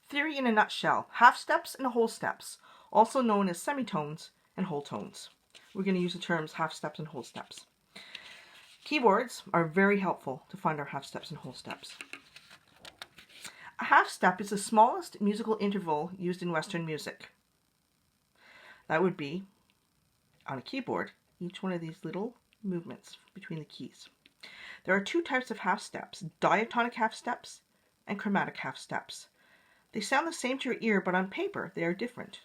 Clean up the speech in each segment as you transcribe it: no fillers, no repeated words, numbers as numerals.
Theory in a nutshell: half steps and whole steps, also known as semitones and whole tones. We're going to use the terms half steps and whole steps. Keyboards are very helpful to find our half steps and whole steps. A half step is the smallest musical interval used in Western music. That would be, on a keyboard, each one of these little movements between the keys. There are two types of half steps: diatonic half steps and chromatic half steps. They sound the same to your ear, but on paper they are different.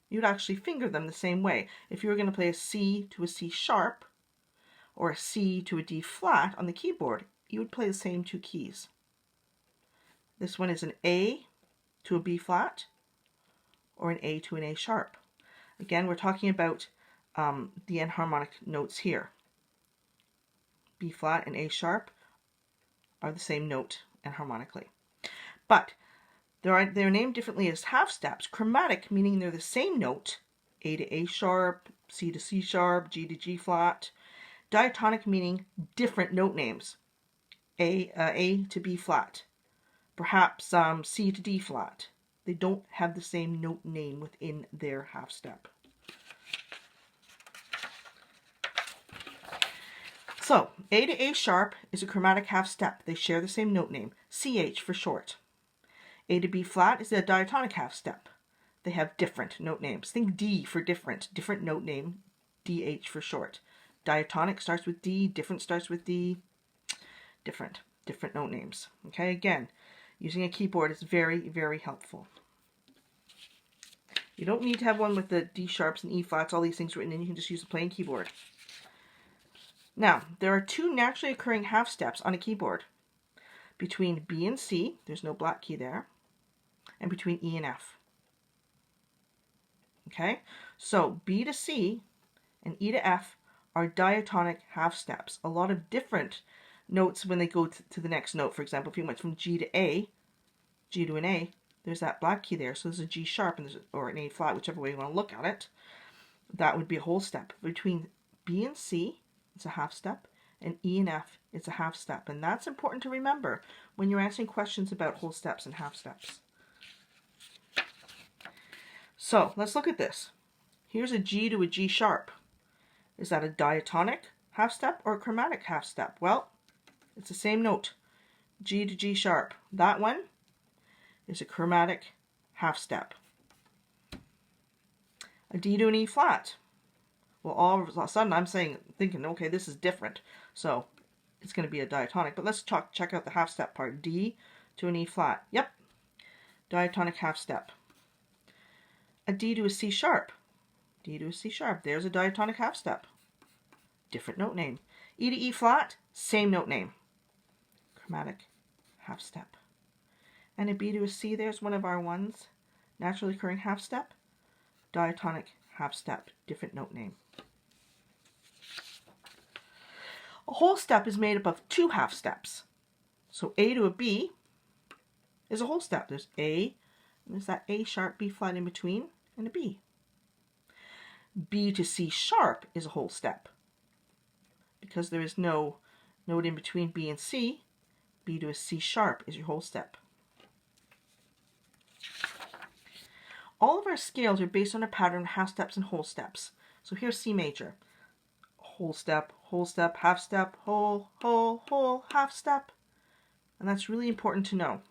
You'd actually finger them the same way. If you were going to play a C to a C sharp or a C to a D flat on the keyboard, you would play the same two keys. This one is an A to a B flat or an A to an A sharp. Again, we're talking about the enharmonic notes here. B flat and A sharp are the same note enharmonically. But they're named differently as half steps. Chromatic, meaning they're the same note, A to A sharp, C to C sharp, G to G flat. Diatonic, meaning different note names, A to B flat, perhaps C to D flat. They don't have the same note name within their half step. So, A to A sharp is a chromatic half step. They share the same note name, CH for short. A to B flat is a diatonic half step. They have different note names. Think D for different note name, DH for short. Diatonic starts with D, different starts with D, different note names. Okay, again, using a keyboard is very, very helpful. You don't need to have one with the D sharps and E flats, all these things written in. You can just use a plain keyboard. Now, there are two naturally occurring half steps on a keyboard. Between B and C, there's no black key there, and between E and F. Okay, so B to C and E to F are diatonic half steps. A lot of different notes when they go to the next note. For example, if you went from G to A, G to an A, there's that black key there. So there's a G sharp and or an A flat, whichever way you want to look at it. That would be a whole step. Between B and C, it's a half step, and E and F, it's a half step. And that's important to remember when you're answering questions about whole steps and half steps. So let's look at this. Here's a G to a G sharp. Is that a diatonic half step or a chromatic half step? Well, it's the same note, G to G sharp. That one is a chromatic half step. A D to an E flat. Well, all of a sudden I'm thinking, okay, this is different. So it's going to be a diatonic. But let's check out the half step part. D to an E flat. Yep, diatonic half step. A D to a C sharp. D to a C sharp. There's a diatonic half step. Different note name. E to E flat, same note name. Chromatic half step. And a B to a C, there's one of our ones. Naturally occurring half step. Diatonic half step. Different note name. A whole step is made up of two half steps. So A to a B is a whole step. There's A, and there's that A sharp, B flat in between, and a B. B to C sharp is a whole step. Because there is no note in between B and C, B to a C sharp is your whole step. All of our scales are based on a pattern of half steps and whole steps. So here's C major. Whole step, half step, whole, half step. And that's really important to know.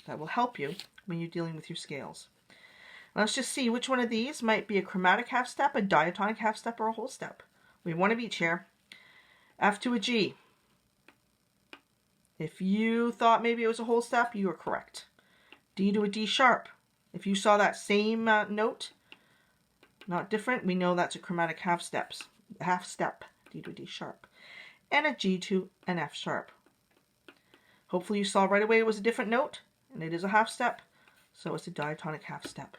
That will help you when you're dealing with your scales. Let's just see which one of these might be a chromatic half step, a diatonic half step, or a whole step. We have one of each here. F to a G. If you thought maybe it was a whole step, you are correct. D to a D sharp. If you saw that same note, not different, we know that's a chromatic half step. D to a D sharp. And a G to an F sharp. Hopefully you saw right away it was a different note, and it is a half step, so it's a diatonic half step.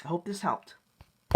I hope this helped.